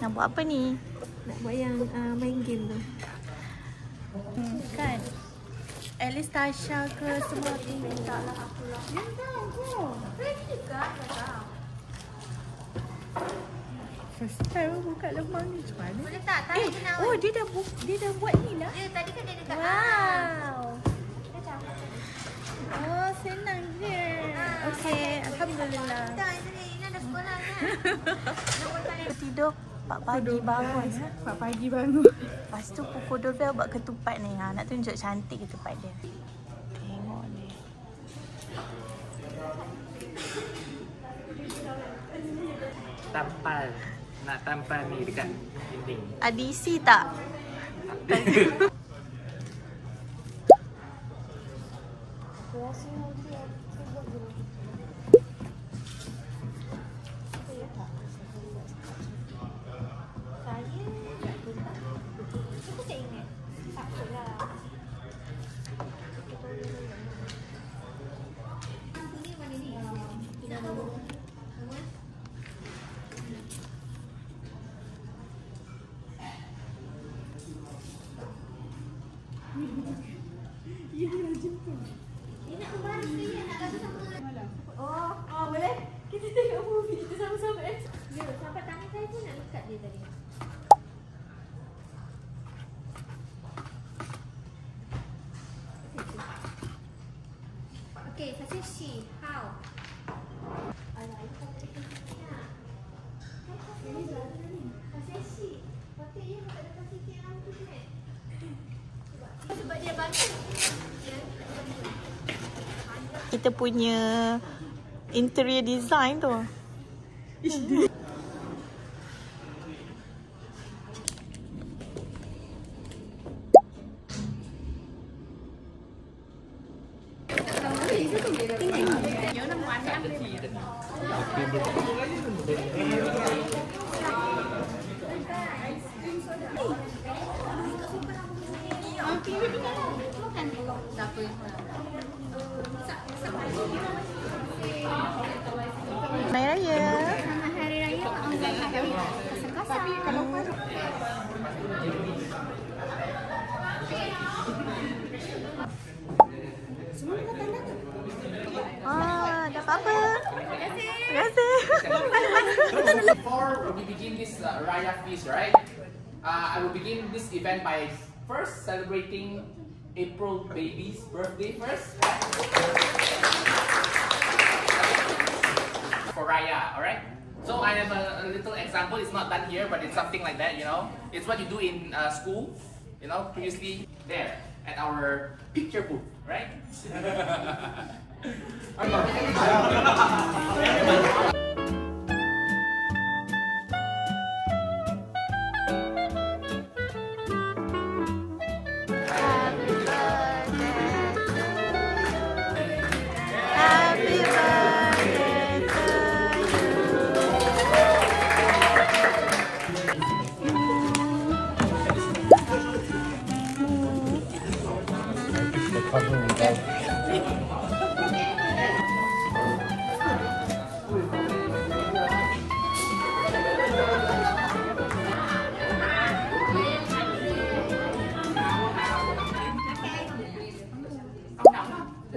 Nak buat apa ni? Nak buat yang main game tu. Kan? At least Tasha ke semua minta lah aku lah. Dia tahu kau. Ready ke? Tak tahu. First time buka lemang ni macam mana? Boleh tak? Tadi kena Oh, dia dah buat ni lah. dia tadi kan dia dekat. Wow. Dia dah. Oh, senang je. Okey, alhamdulillah. Dah ini dah sekolah kan. Tidur 4 pagi bangun. 4 pagi bangun. Lepas tu pukul 12 buat ketupat ni. Nak tunjuk cantik ketupat dia. Tengok ni. Tampal. Nak tampal ni dekat dinding. Ada isi tak? Oh, boleh? Kita tengok movie kita sama-sama. Ya, sampai tangan saya pun nak dekat dia tadi. Okay, saya she, how? Kita punya interior design tu. Hari Raya. Selamat Hari Raya. Allah kasar-kasar. Tapi kalau Dah apa? Terima kasih. Before we begin this Raya feast, right? I will begin this event by first celebrating April baby's birthday first. For Raya, alright? So I have a little example. It's not done here, but it's something like that, you know? It's what you do in school, you know, previously there at our picture booth, right?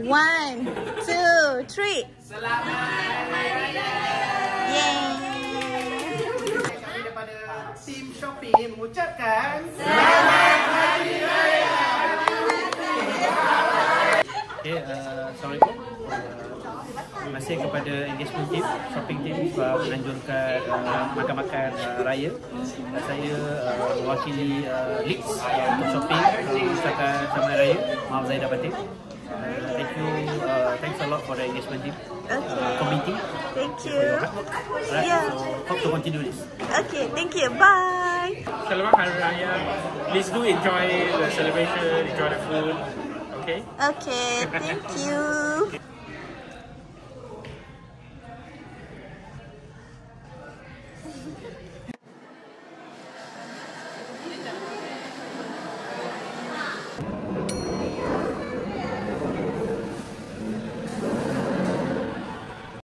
One, two, three. Selamat Hari Raya! Yay! Kami daripada tim Shopee mengucapkan Selamat Hari Raya! Okay, Assalamualaikum. Terima kasih kepada engagement team, shopping team sebab menanjungkan makan-makan raya. Saya mewakili Leeds untuk shopping usahakan Selamat Hari Raya. Maaf Zaidah Batik. Thank you, thanks a lot for the engagement team, committee. Thank you. Alright, Yeah. so hope to continue this. Okay, thank you. Bye. Selamat Hari Raya. Please do enjoy the celebration, enjoy the food. Okay? Okay, thank you.